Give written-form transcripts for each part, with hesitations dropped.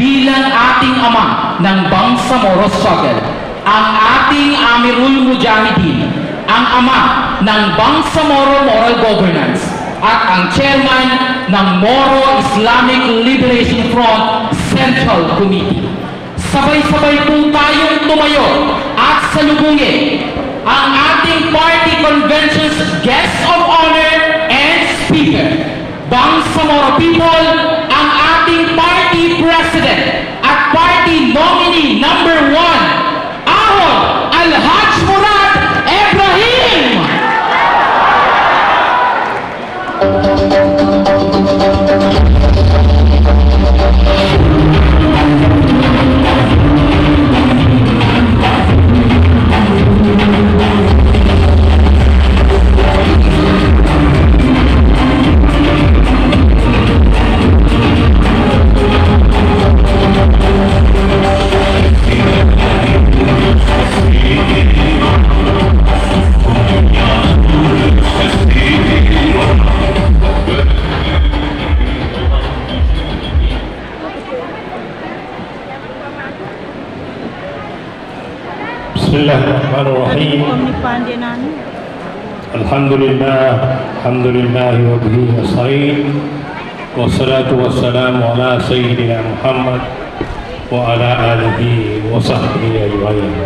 bilang ating ama ng Bangsamoro Struggle, ang ating Amirul Mujahideen, ang ama ng Bangsamoro Moral Governance, at ang chairman ng Moro Islamic Liberation Front Central Committee. Sabay-sabay po tayong tumayo at salubungin ang ating party convention's guest of honor and speaker, Bangsamoro people, ang ating party president at party nominee number 1, Ahon Alhaj Murad Ibrahim! Bismillahirrahmanirrahim. Alhamdulillah wa bihi nasta'in. Wassalatu wassalamu ala sayyidina Muhammad wa ala alihi wa sahbihi ajma'in.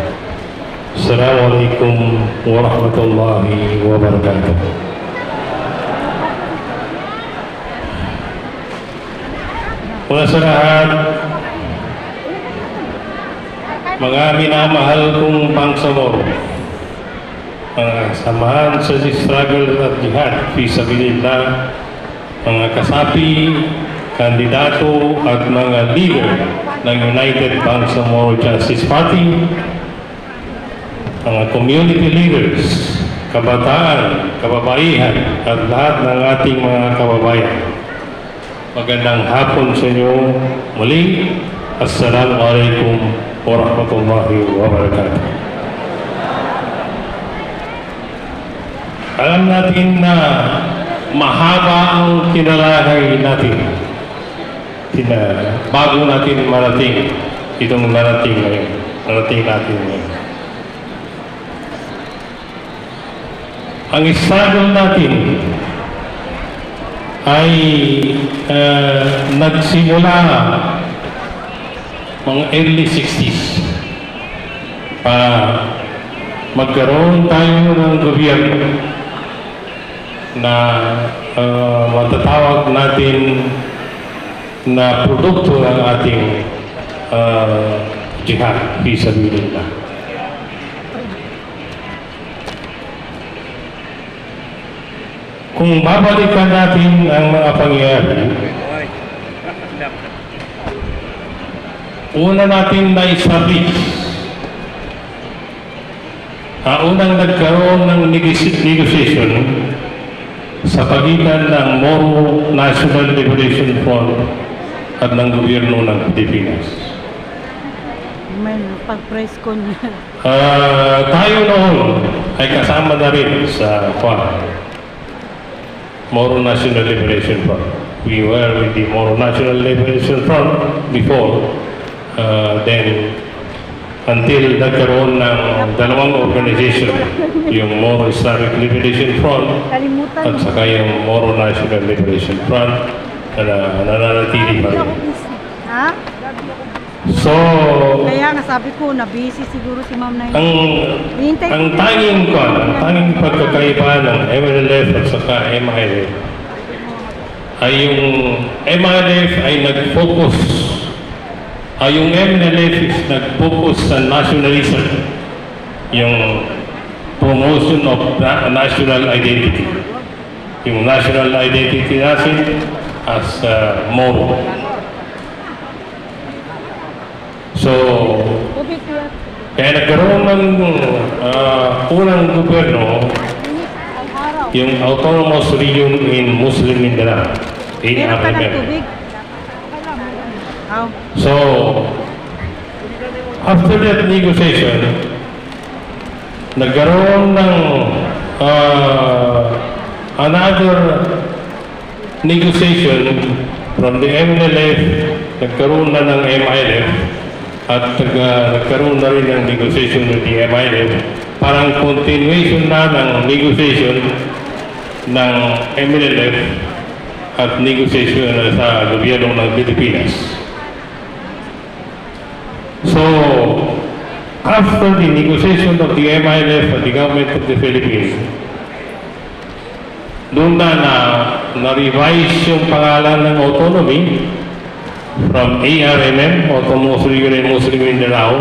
Assalamualaikum warahmatullahi wabarakatuh. Una sa lahat, mga minamahal kong Bangsamoro, mga samahan sa struggle at jihad, fisabilillah, mga kasapi, kandidato at mga leader ng United Bangsamoro Justice Party, mga community leaders, kabataan, kababaihan, at lahat ng ating mga kababayan. Magandang hapon sa inyo muli. Assalamualaikum warahmatullahi wabarakatuh. Alam natin na mahaba ang kinalakay natin. Bago natin marating itong narating natin ngayon. Ang struggle natin ay nagsimula mga early 60s para magkaroon tayo ng gobyerno na matatawag natin na produkto ng ating jihad, fisabilillah. Kung babalikan natin ang mga pangyayari, una natin na-establish, unang nagkaroon ng negotiation sa pagitan ng Moro National Liberation Front at ng gobyerno ng Pilipinas. May pag-press ko niya. Tayo noon ay kasama na rin sa Moro National Liberation Front. We were with the Moro National Liberation Front before. Then, until nagkaroon ng dalawang organization, yung Moro Islamic Liberation Front at saka yung Moro National Liberation Front na nananatili pa rin. Ha? So, Kaya nga sabi ko, na-busy siguro si Ma'am na ang tanging pagkakaiba ng MNLF at saka MILF ay yung MILF ay nag-focus, yung MNLF is nag-focus sa nationalism, yung promotion of national identity, yung national identity natin as Moro. So, kaya nagkaroon ng unang gobyerno, yung Autonomous Region in Muslim Mindanao, ARMM. So, after that negotiation, nagkaroon ng another negotiation from the MNLF nagkaroon na ng MILF at nagkaroon na rin ng negotiation with the MILF, parang continuation na ng negotiation ng MLLF at negotiation na sa gobyerno ng Pilipinas. So, after the negotiation of the MILF at the government of the Philippines, doon na-revise yung pangalan ng autonomy from ARMM, Autonomous Region in Muslim Mindanao,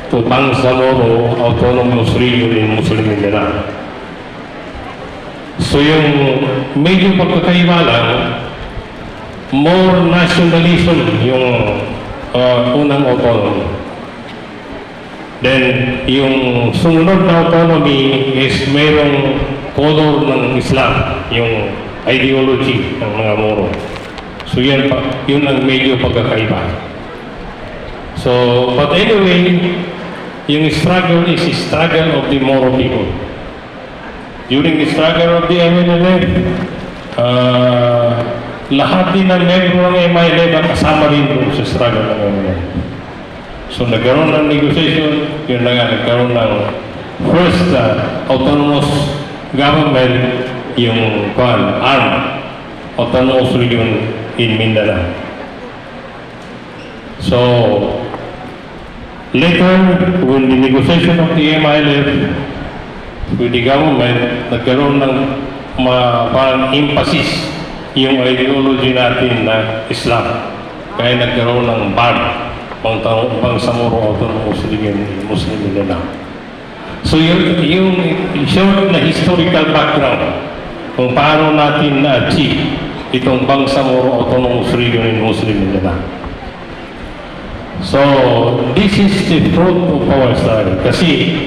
to Bangsamoro, Autonomous Region in Muslim Mindanao. So yung medyo pagkakaiba lang, more nationalism yung unang autonomy. Then, yung sumunod na autonomy is mayroong color ng Islam, yung ideology ng mga Moro. So yun ang medyo pagkakaiba. So, but anyway, yung struggle is a struggle of the Moro people. During the struggle of the MNLF, lahat din ng membro ng MILF kasama rin doon sa struggle ng MNLF. So nagkaroon ng negotiation, yun na nga, nagkaroon ng first autonomous government, yung ARM, Autonomous Region in Mindanao. So, later, when the negotiation of the MILF with the government, nagkaroon ng parang emphasis yung ideology natin na Islam. Kaya nagkaroon ng BARM, Bangsamoro Autonomous Region in Muslim Mindanao. So yung short na historical background kung paano natin na-achieve itong Bangsamoro Autonomous Region in Muslim Mindanao. So, this is the fruit of our struggle. Kasi,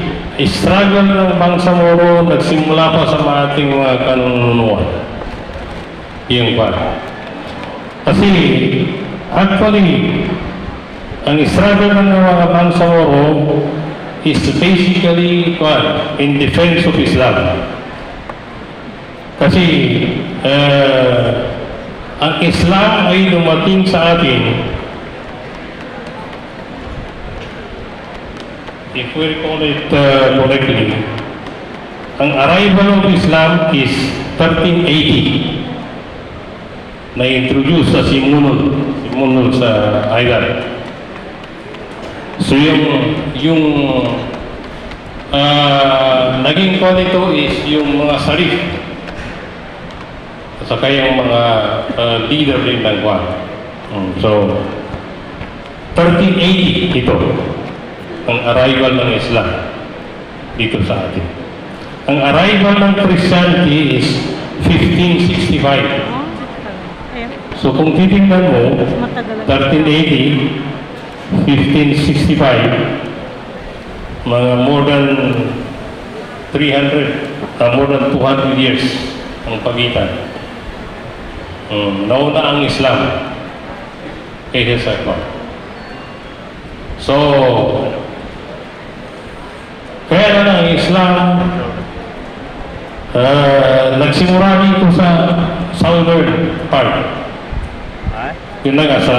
struggle ng Bangsamoro nagsimula pa sa ating mga kanununuan. Yung pa. Kasi, actually, ang struggle ng mga Bangsamoro is basically in defense of Islam. Kasi, ang Islam ay dumating sa atin, if we recall it correctly, ang arrival of Islam is 1380. Na-introduce sa Simunul sa island. So yung naging call nito is yung mga sarif. Saka yung mga leader din ng Kwan. So, 1380 ito ang arrival ng Islam dito sa atin. Ang arrival ng Christianity is 1565. So kung titingnan mo, 1380, 1565, mga more than 300, more than 200 years ang pagitan. Nauna ang Islam kaysa sa Islam. So, kaya na ang Islam nagsimula dito sa southern part. Yun na nga sa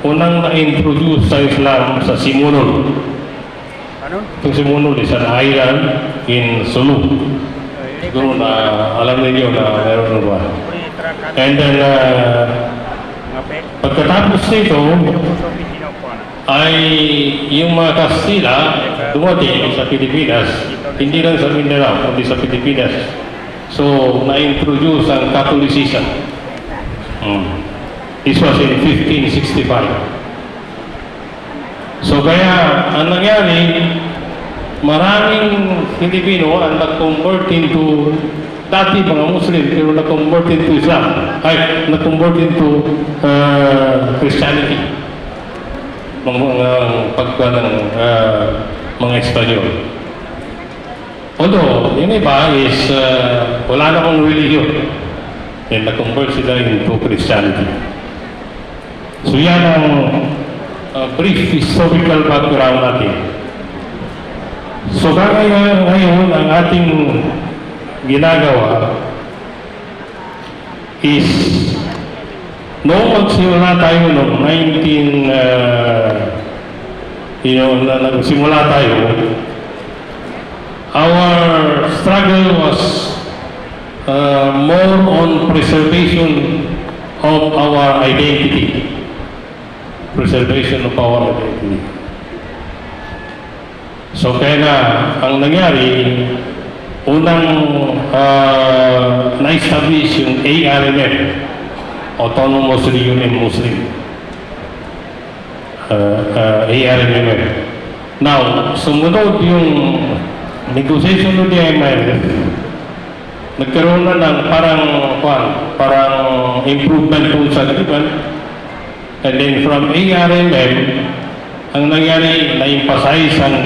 unang na-introduce sa Islam sa Simunul. Itong Simunul is an island in Sulu. Siguro na alam ninyo na meron ba. And then, pagkatapos nito, ay yung mga Kastila dumating sa Pilipinas, hindi lang sa Mindanao, kundi sa Pilipinas. So, na-introduce ang Catholicism. This was in 1565. So, kaya, ang nangyari, maraming Pilipino ang nag-convert into, dati mga Muslim, pero nag-convert into Islam, ay, nag-convert into Christianity. Mga Espanyol. Although, yung iba is, wala na akong religion. And nag-convert sila into Christianity. So, yan ang brief historical background natin. So ngayon ang ating ginagawa is Noong magsimula tayo noong nagsimula tayo, our struggle was more on preservation of our identity. Preservation of our identity. So kaya na, ang nangyari, unang na-establish yung ARMM, Autonomous Reunion Muslim. ARMM. Now, sumunod yung negotiation ng DML, nagkaroon na ng parang improvement kung sa agreement. And then from ARMM, ang nangyari, na-emphasize ang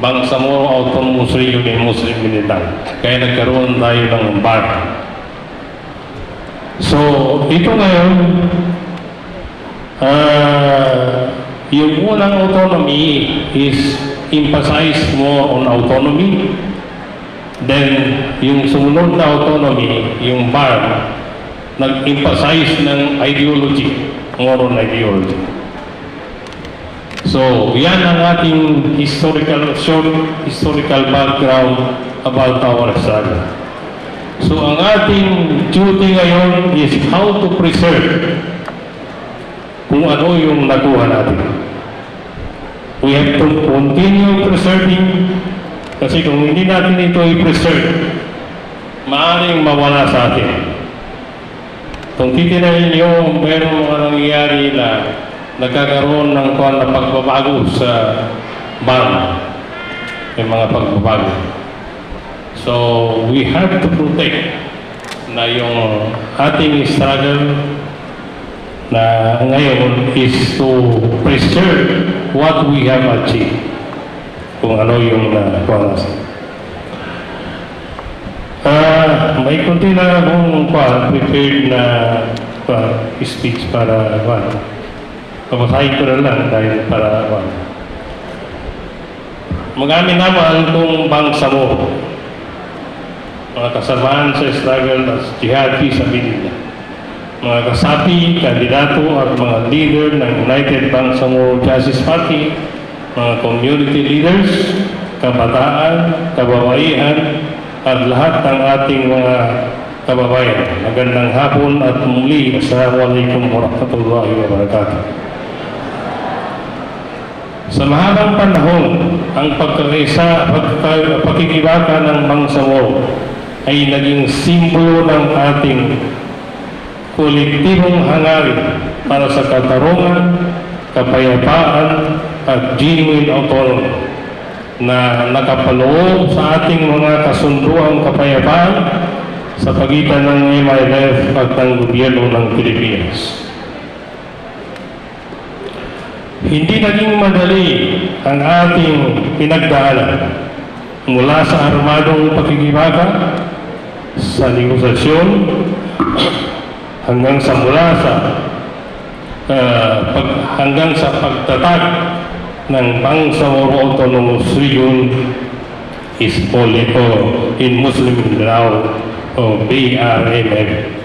Bangsamoro Autonomous Reunion Muslim Militar. Kaya nagkaroon tayo ng BAR. So, ito ngayon, yung unang autonomy is emphasized more on autonomy. Then, yung sumunod na autonomy, yung BAR, nag-emphasize ng ideology, more on ideology. So, yan ang ating short historical background about our struggle. So, ang ating duty ngayon is how to preserve kung ano yung nakuha natin. We have to continue preserving kasi kung hindi natin ito i-preserve, maaaring mawala sa atin. Kung titinahin niyo, meron mga nangyayari na nagkakaroon ng pagbabago sa BAR. May mga pagbabago. So, we have to protect na yung ating struggle na ngayon is to preserve what we have achieved. Kung ano yung nakuha natin. May kunti na akong prepared na speech para papasahin ko na lang dahil para mag-amin naman kung Bangsamoro, mga kasamaan sa struggle at jihad sabilillah, mga kasapi, kandidato at mga leader ng United Bangsamoro Justice Party, mga community leaders, kabataan, kababaihan, at lahat ng ating mga kababayan. Magandang hapon at muli, Assalamualaikum warahmatullahi wabarakatuh. Sa mahabang panahon, ang pakikibaka ng Bangsamoro ay naging simbolo ng ating kolektibong hangarin para sa katarungan, kapayapaan at genuine autonomy na nakapaloob sa ating mga kasunduang kapayapaan sa pagitan ng MILF at ng gobyerno ng Pilipinas. Hindi naging madali ang ating pinagdaanan mula sa armadong pakikibaka, sa negosasyon, hanggang sa pagtatag ng Bangsamoro Autonomous Region is Polito in Muslim Mindanao o BRMM.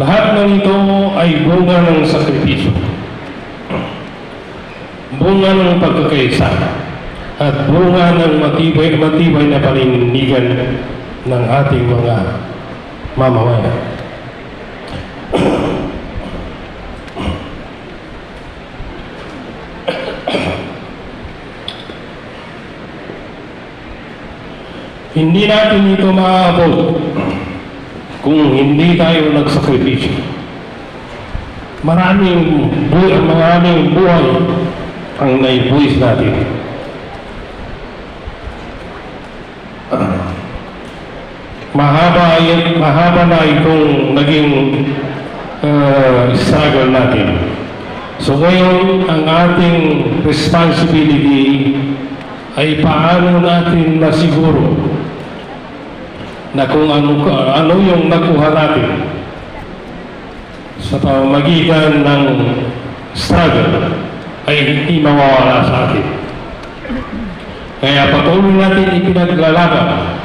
Lahat ng ito ay bunga ng sakripisyo, bunga ng pagkakaisa, at bunga ng matibay na paninindigan ng ating mga mamamayan. Hindi natin ito maaabot kung hindi tayo nagsakripisyo. Maraming buhay ang naibuwis natin. Mahaba na itong naging struggle natin. So ngayon, ang ating responsibility ay paano natin masiguro na kung ano yung nakuha natin sa pamamagitan ng struggle ay hindi mawawala sa atin. Kaya patuloy natin ipinaglalaban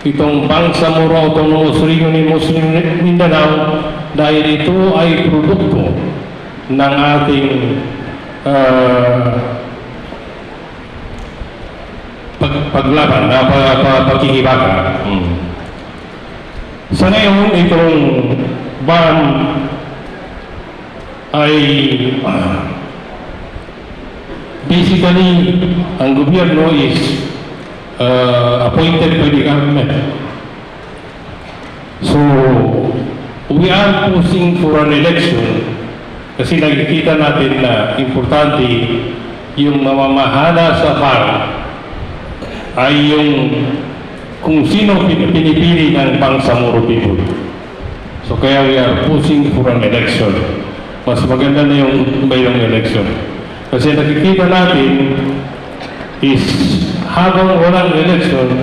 itong Bangsamoro Autonomous Region in Muslim Mindanao dahil ito ay produkto ng ating paglaban na pagkikibaka. Sa ngayon, itong BAM ay basically ang gobyerno is appointed by the government. So, we are pushing for an election kasi nakikita natin na importante yung mamamahala sa farm ay yung kung sino pinipili ng Bangsamoro people. So kaya we are pushing for an election. Mas maganda na yung mayroong election. Kasi nakikita natin is habang walang election,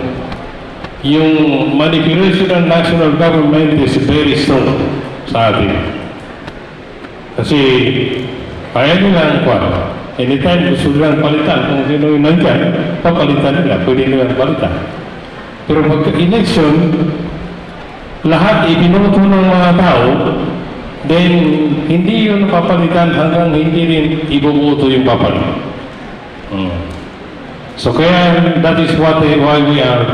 yung manipulation ng national government is very strong sa atin. Kasi kaya nilang kuwan. Anytime gusto nilang palitan, kung sino yung nandyan, papalitan nila, pwede nilang palitan. Pero pagka-election, lahat ibinoto ng mga tao, then hindi yun papalitan hanggang hindi rin iboboto yung papalit. So kaya that is why we are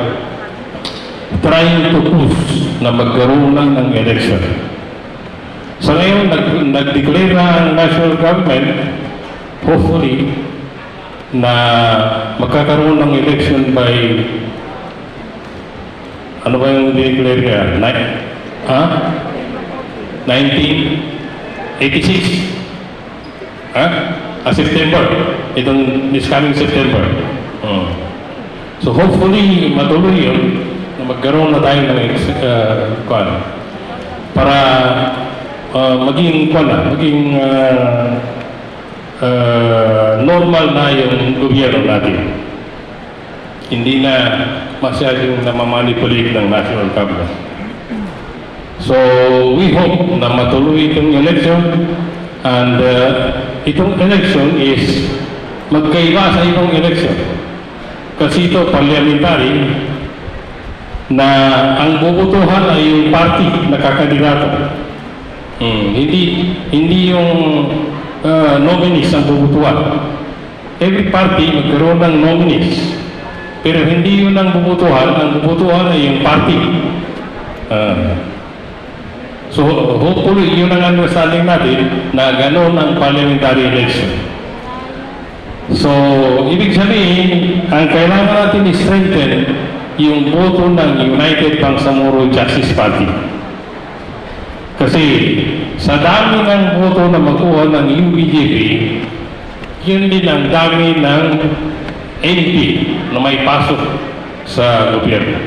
trying to push na magkaroon lang ng election. So ngayon, nag-declare na ang national government, hopefully, na magkakaroon ng election by, ano ba yung declare niya? 1986? September. Itong this coming September. So hopefully, matuloy yun na magkaroon na tayo ng para maging normal na yung gobyerno natin. Hindi na masyadong namamanipulate ng national government. So, we hope na matuloy itong election and itong election is magkaiba sa ibang election. Kasi ito parliamentary na ang bubutuhan ay yung party na kakandidato. Hindi yung nominees ang bubutuhan. Every party magkaroon ng nominees. Pero hindi yun ang bubutuhan. Ang bubutuhan ay yung party. So hopefully yun ang understanding natin na gano'n ang parliamentary election. So ibig sabihin, ang kailangan natin i-strengthen yung boto ng United Bangsamoro Justice Party. Kasi sa dami ng boto na makuha ng UBJP, yun din ang dami ng MP na may pasok sa gobyerno.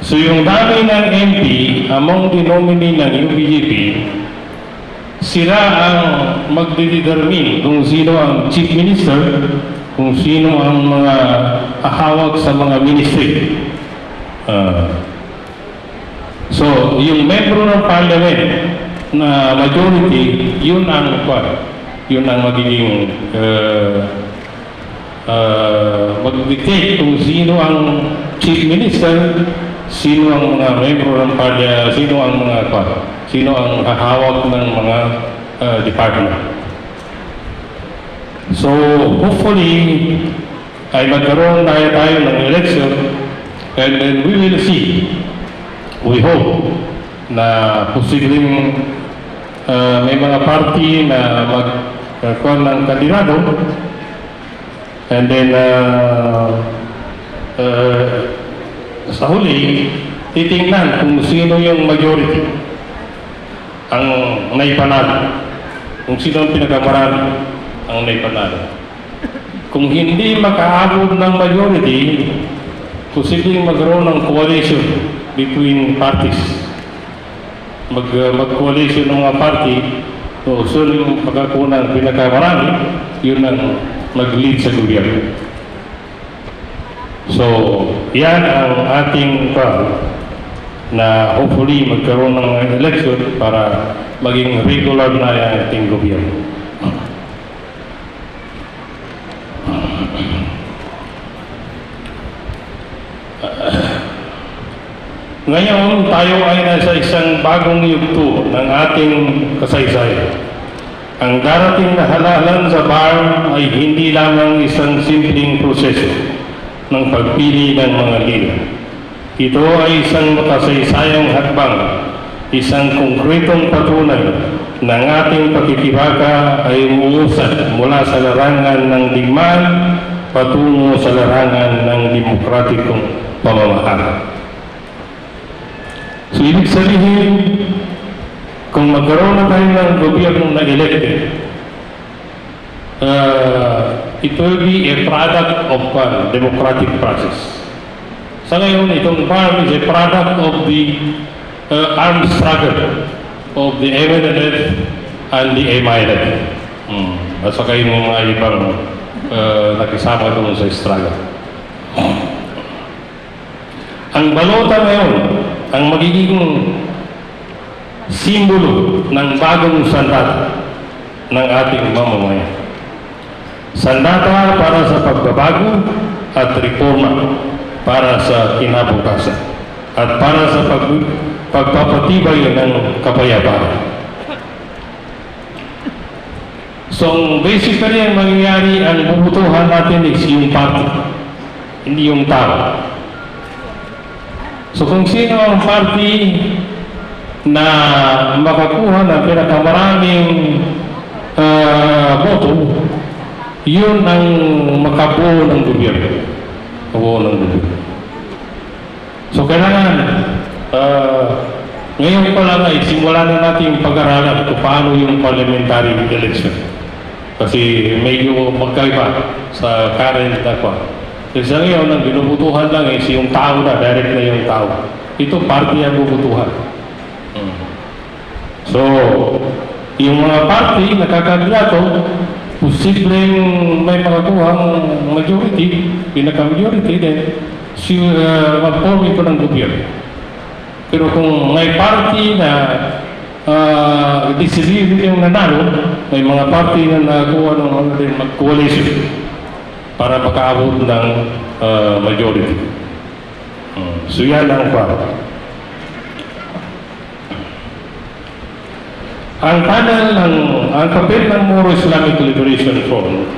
So yung dami ng MP among the nominee ng UBJP, sila ang magdedetermine kung sino ang Chief Minister, kung sino ang mga ahawag sa mga ministry. So, yung membro ng parliament na majority, yun ang magiging mag-dictate kung sino ang chief minister, sino ang mga membro ng parliament, sino ang hahawak ng mga department. So, hopefully, ay magkaroon tayo ng election and then we will see. We hope na posibleng may mga party na magkaroon ng kandidato and then sa huli titingnan kung sino yung majority ang naipanalo, kung sino ang pinakamarami ang naipanalo. Kung hindi makaabot ng majority, posibleng magkaroon ng coalition between parties. Mag-coalition ng mga party So, yung pagkakunang pinakamarami, yun ang mag-lead sa gobyerno. So, yan ang ating na hopefully magkaroon ng election para maging regular na yung ating gobyerno. Ngayon, tayo ay nasa isang bagong yugto ng ating kasaysayan. Ang darating na halalan sa BARM ay hindi lamang isang simpleng proseso ng pagpili ng mga leader. Ito ay isang makasaysayang hakbang, isang konkretong patunay ng ating pakikibaka ay umuusad mula sa larangan ng digmaan patungo sa larangan ng demokratikong pamamahala. So, ibig sabihin, kung magkaroon na tayo ng gobyerno na elected, it will be a product of democratic process. Sa ngayon, itong BARM is a product of the armed struggle of the MNLF and the MILF. At saka yung mga ibang nakisama doon sa struggle. Ang balota ngayon, ang magiging simbolo ng bagong sandata ng ating mamamayan. Sandata para sa pagbabago at reforma para sa kinabukasan at para sa pagpapatibay ng kapayapaan. So basically ang mangyayari, ang bubutuhan natin is yung party, hindi yung tao. So kung sino ang party na makakuha ng pinakamaraming boto, yun ang makabuo ng gobyerno. Kabuo ng gobyerno. So kailangan ngayon pa lang ay simulan na natin pag-aralan kung paano yung parliamentary election. Kasi medyo magkaiba sa current na pa. Kasi sa ngayon, ang binubutuhan lang is yung tao na, direct na yung tao. Ito, party ang bubutuhan. So, yung mga party na kakandidato, posibleng may makakuhang majority, pinaka-majority, then mag-form ito ng gobyerno. Pero kung may party na decisive yung nanalo, may mga party na nakakuha ng mag-coalition para makaabot ng majority. So yan ang para. Ang papel ng Moro Islamic Liberation Front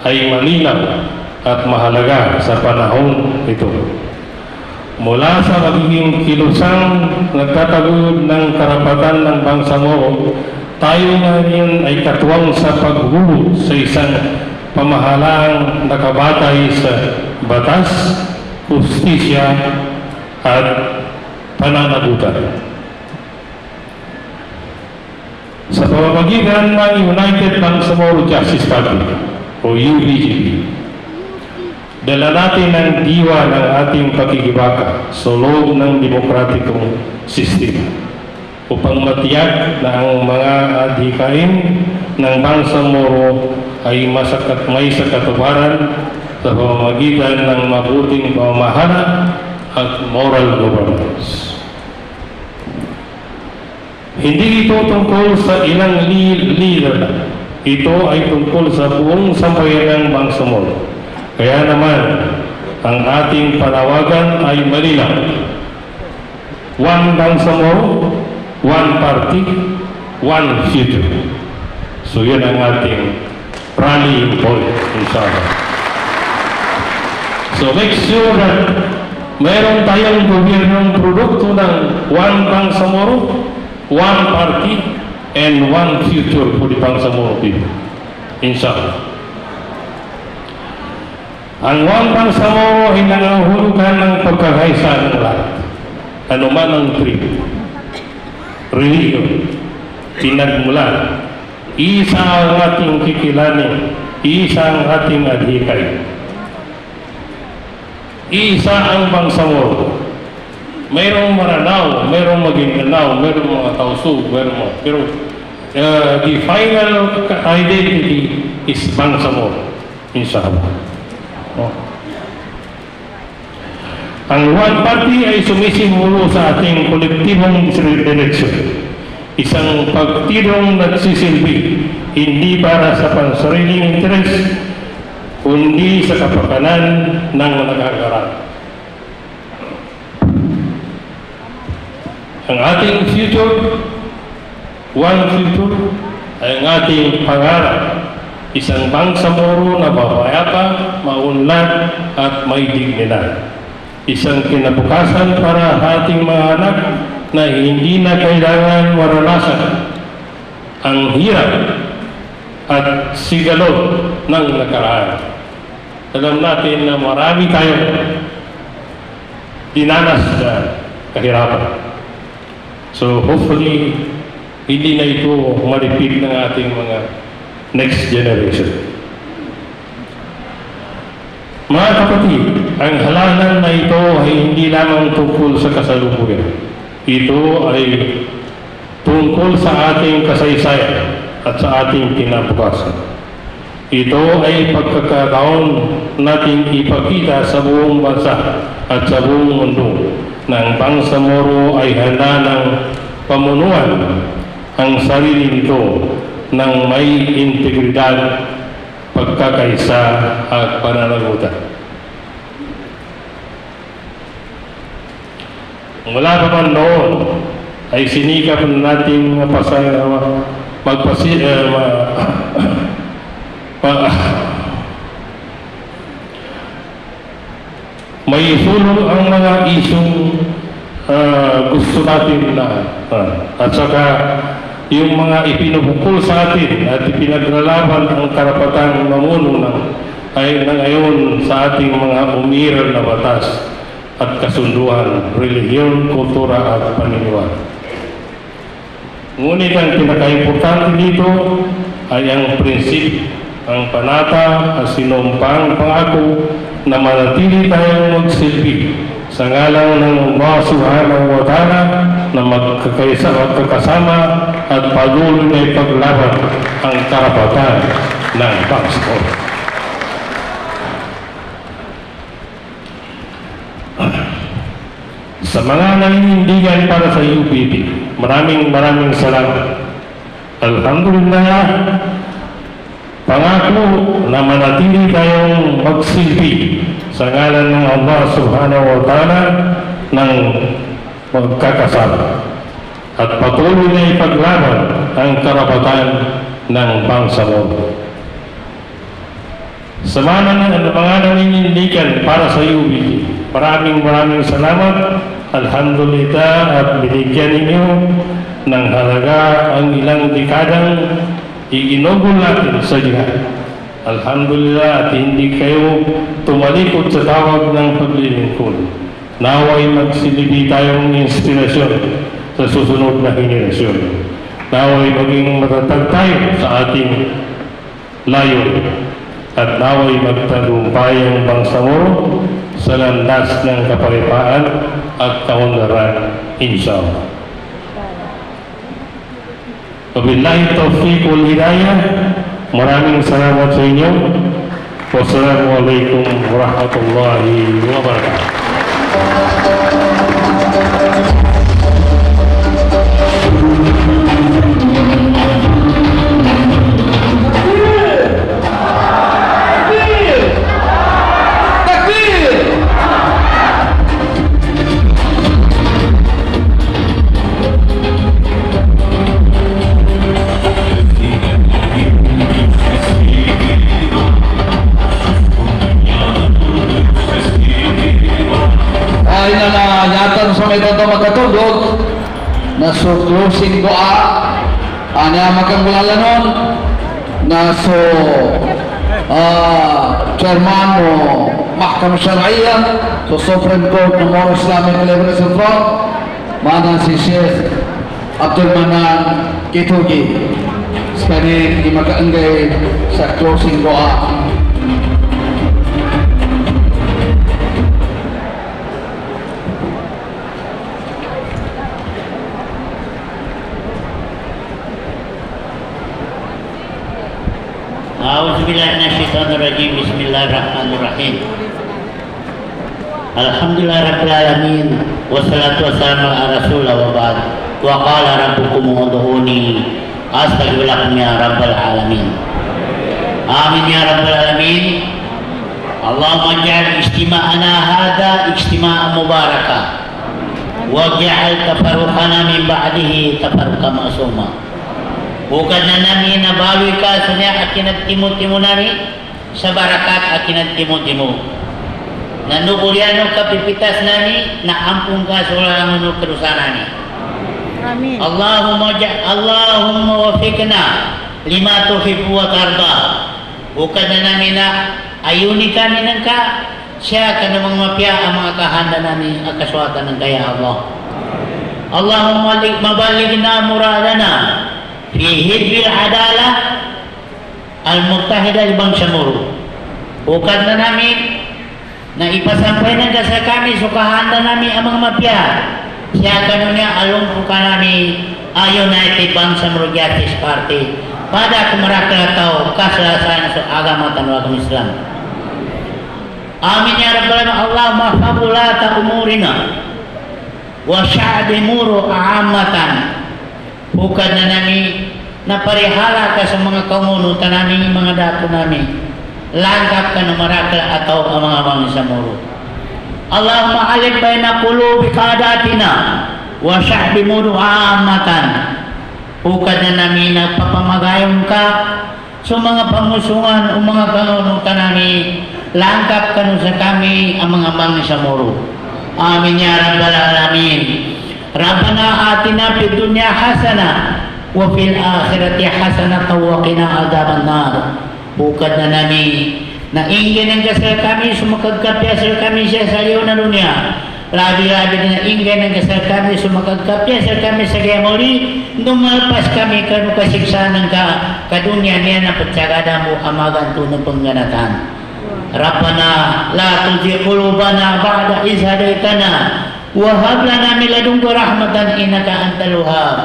ay malinaw at mahalaga sa panahon ito. Mula sa magiging kilusang nagtataguyod ng karapatan ng Bangsamoro, tayo ngayon ay katuwang sa paghubog sa isang pamahalaang nakabatay sa batas, hustisya at pananagutan. Sa pamamagitan ng United Bangsamoro Justice Party o UBJP, dala natin ang diwa ng ating pakikibaka sa loob ng demokratikong sistema upang matiyak na ang mga adhikain ng Bangsamoro ay may sakatuparan sa pamamagitan ng mabuting pamamahala at moral governance. Hindi ito tungkol sa ilang leader lang. Ito ay tungkol sa buong sambayanang Bangsamoro. Kaya naman, ang ating panawagan ay malinaw. One Bangsamoro, one party, one future. So yan ang ating rallying point, inshallah. So make sure that mayroon tayong gobyernong produkto ng one Bangsamoro, one party, and one future for the Bangsamoro people. Inshallah. Ang one Bangsamoro ay nangahulugan ng pagkakaisa ng lahat. Ano man ang tribo, religion, pinagmulan, isa ang ating kikilanin, isa ang ating adhikay. Isa ang Bangsamoro. Mayroong Maranao, mayroong Maguindanao, mayroong mga Tausug, mayroong mga, pero the final identity is Bangsamoro, inshallah. Oh. Ang One Party ay sumisimulo sa ating kolektibong direksyon. Isang pagtirong nagsisilbi, hindi para sa pansariling interes, kundi sa kapakanan ng nagagarap. Ang ating future, one future, ay ang ating pangarap. Isang Bangsamoro na mapayapa, maunlad at may dignidad. Isang kinabukasan para ating mga anak na hindi na kailangan maranasan ang hirap at sigalot ng nakaraan. Alam natin na marami tayong dinanas na kahirapan. So hopefully, hindi na ito ma-repeat ng ating mga next generation. Mga kapatid, ang halalan na ito ay hindi lamang tungkol sa kasalukuyan. Ito ay tungkol sa ating kasaysayan at sa ating kinabukasan. Ito ay pagkakataon nating ipakita sa buong bansa at sa buong mundo na ang Bangsamoro ay handa ng pamunuan ang sarili nito ng may integridad, pagkakaisa at pananagutan. Mula pa man noon ay sinikap natin may sulong ang mga isyong gusto natin na at saka yung mga ipinubukol sa atin at ipinaglalaban ang karapatang mamuno ay ngayon sa ating mga umiral na batas at kasunduan, relihiyon, kultura at paniniwala. Ngunit ang pinaka-importante dito ay ang prinsip, ang panata at sinumpang pangako na manatili tayong magsilbi sa ngalan ng Allah Subhanahu wa Ta'ala na magkakasama at patuloy na ipaglaban ang karapatan ng Bangsamoro. Sa mga naninindigan para sa UPP, maraming salamat. Alhamdulillah, pangako na manatili tayong magsilbi sa ngalan ng Allah Subhanahu wa Ta'ala ng magkakasama at patuloy na ipaglaban ang karapatan ng Bangsamoro. Sa mga naninindigan para sa UPP, maraming salamat. Alhamdulillah at binigyan ninyo ng halaga ang ilang dekadang iginugol natin sa jihad. Alhamdulillah at hindi kayo tumalikod sa tawag ng paglilingkod. Naway magsilbi tayong inspirasyon sa susunod na henerasyon. Naway maging matatag tayo sa ating layon at naway magtagumpay ang Bangsamoro sa landas ng kapayapaan at kaunlaran, inshallah. Wabillahi taufiq wal hidayah. Maraming salamat sa inyo. Wassalamualaikum warahmatullahi wabarakatuh. Sa may ito magkatulog na so closing doa anya magkangulalanon na so chairman mo Mahkamah Syariah so Supreme Court ng Moro Islamic Liberation Front mana si Sheikh Abdul Manan Kitugi sekali di makaanggay sa closing doa. A'udzubillahiminasyaitonirrajim. Bismillahirrahmanirrahim. Alhamdulillah rabbil alamin wassalatu wassalamu ala rasulillah wa ba'd. Wa qala rabbukum ud'uni astajib lakum ya rabbal alamin. Amin ya rabbal alamin. Allahumma ij'al istima'ana hadha istima'an mubarakah waj'al tafarruqana min ba'dihi tafarruqan ma'suma. Bukan na namin nabawi ka sa niya akin at timo-timo nani sa barakat akin at timo-timo. Nanukuliano kapipitas nani na ampung ka sa walang kerusahan nani. Amin. Allahumma wafiqna lima tuhibbu wa tarda. Bukan na namin na ayuni kami ng ka siya ka namang mapya ang mga kahanda namin ang kaswatan ng kaya Allah. Allahumma mabaligna muradana fi hidbil adalah al-muttahida ibang samuro. Bukan na namin na ipasampay ng sa kami sukahanda namin ang mga mapya siya kanunya along po ka namin United Bangsamoro Justice Party pada kemerakatau kasalasan sa agama tanwag Islam. Amin ya rabbal alamin. Allahumma fabulata umurina wa sya'bi muru aamatan. Bukan na namin na parihala ka sa mga kaumunutan namin, mga dato namin. Langkap ka na marakal ataw ang mga bangsa muro. Allahumma alif baina qulubi qadatina wa sya'bi muru aamatan. Bukan na namin nagpapamagayon ka sa mga pangusungan o mga kanunutan namin. Langkap ka sa kami ang mga bangsa muro. Amin ya rabbal alamin. Rabbana atina fid dunya hasanah wa fil akhirati hasanah wa qina adzabannar. Bukan na namin na ingin ang kasal kami sumakagkapya sa kami siya sa liw na dunia. Labi-labi na ingin ang kasal kami sumakagkapya sa kami sa gamoli. Dumalpas kami kanu kasiksanan ka kadunya niya na patsagada mo amagan tunong pangganatan. Rabbana la tuzigh qulubana ba'da idh hadaytana wa hab lana min ladunka rahmatan innaka antal wahhab.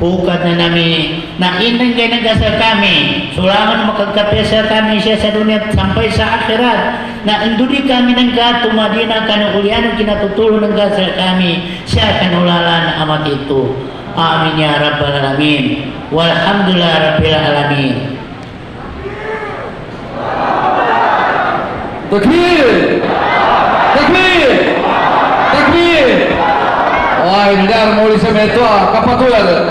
Bukan na namin na inang ganang sa kami sulaman makagkapya sa kami siya sa dunia sampai sa akhirat na induli kami ng tumadina kanukulian kinatutulo ng sa kami siya kanulalan amat itu. Amin ya rabbal alamin. Walhamdulillah rabbil alamin. Takbir! Takbir! Takbir! Wah, ini dar mau disemetua kapatular.